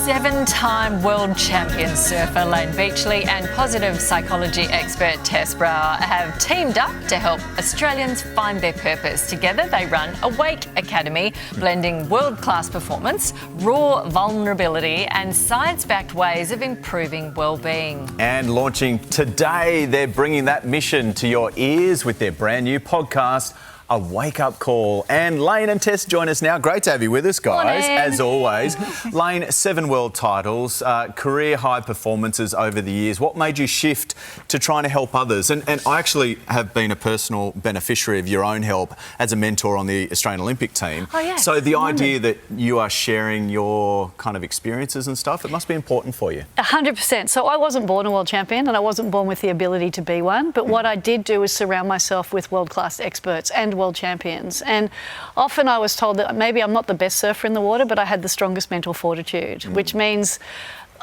Seven-time world champion surfer Layne Beachley and positive psychology expert Tess Brouwer have teamed up to help Australians find their purpose. Together they run Awake Academy, blending world-class performance, raw vulnerability and science-backed ways of improving wellbeing. And launching today, they're bringing that mission to your ears with their brand new podcast, A Wake-Up Call. And Layne and Tess join us now. Great to have you with us, guys, as always. Layne, 7 world titles, career high performances over the years. What made you shift to trying to help others? And I actually have been a personal beneficiary of your own help as a mentor on the Australian Olympic team. Oh, yeah. So the idea that you are sharing your kind of experiences and stuff, it must be important for you. 100%. So I wasn't born a world champion and I wasn't born with the ability to be one. But what I did do is surround myself with world-class experts and world champions. And often I was told that maybe I'm not the best surfer in the water, but I had the strongest mental fortitude, which means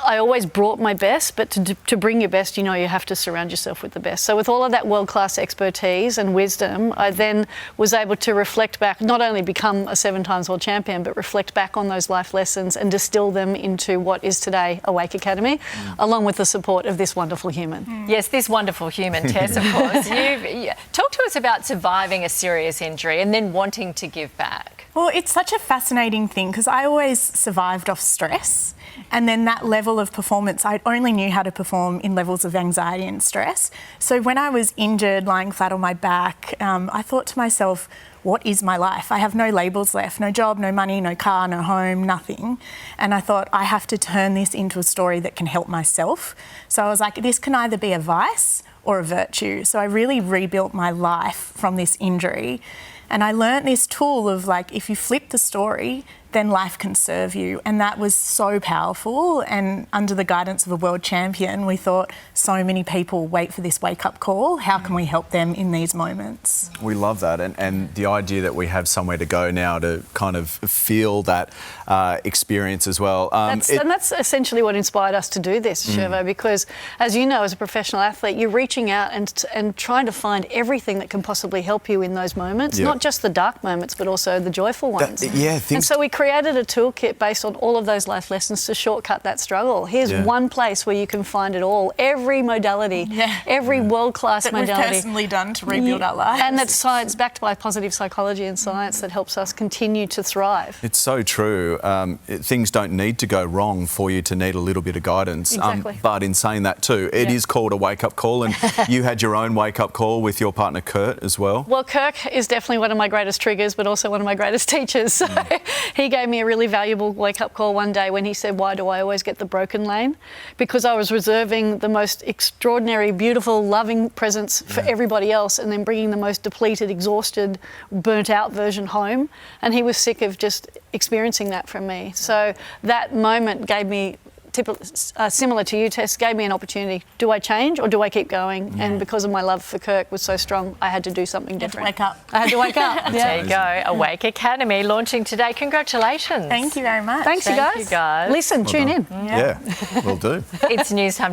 I always brought my best, but to bring your best, you know, you have to surround yourself with the best. So with all of that world-class expertise and wisdom, I then was able to reflect back, not only become a 7 times world champion, but reflect back on those life lessons and distill them into what is today Awake Academy, along with the support of this wonderful human. Yes, this wonderful human, Tess, of course. Talk to us about surviving a serious injury and then wanting to give back. Well, it's such a fascinating thing because I always survived off stress. And then that level of performance, I only knew how to perform in levels of anxiety and stress. So when I was injured, lying flat on my back, I thought to myself, what is my life? I have no labels left, no job, no money, no car, no home, nothing. And I thought, I have to turn this into a story that can help myself. So I was like, this can either be a vice or a virtue. So I really rebuilt my life from this injury. And I learnt this tool of like, if you flip the story, then life can serve you. And that was so powerful. And under the guidance of a world champion, we thought so many people wait for this wake-up call. How can we help them in these moments? We love that. And the idea that we have somewhere to go now to kind of feel that experience as well. And that's essentially what inspired us to do this, Shervo, because as you know, as a professional athlete, you're reaching out and trying to find everything that can possibly help you in those moments, not just the dark moments, but also the joyful ones. And so we created a toolkit based on all of those life lessons to shortcut that struggle. Here's one place where you can find it all, every modality, every world-class modality. That we've personally done to rebuild our lives. And that's science, backed by positive psychology and science that helps us continue to thrive. It's so true. Things don't need to go wrong for you to need a little bit of guidance. Exactly. But in saying that too, it is called a wake-up call, and you had your own wake-up call with your partner Kurt as well. Well, Kirk is definitely one of my greatest triggers, but also one of my greatest teachers. So he gave me a really valuable wake-up call one day when he said, why do I always get the broken Layne? Because I was reserving the most extraordinary, beautiful, loving presence for everybody else and then bringing the most depleted, exhausted, burnt-out version home. And he was sick of just experiencing that from me. So that moment gave me, similar to you, Tess, gave me an opportunity. Do I change or do I keep going? And because of my love for Kirk was so strong, I had to do something different. Wake up. I had to wake up. There you go. Awake Academy launching today. Congratulations. Thank you very much. Thanks, you guys. Thank you, guys. Listen, tune in. Yeah, will do. It's news time.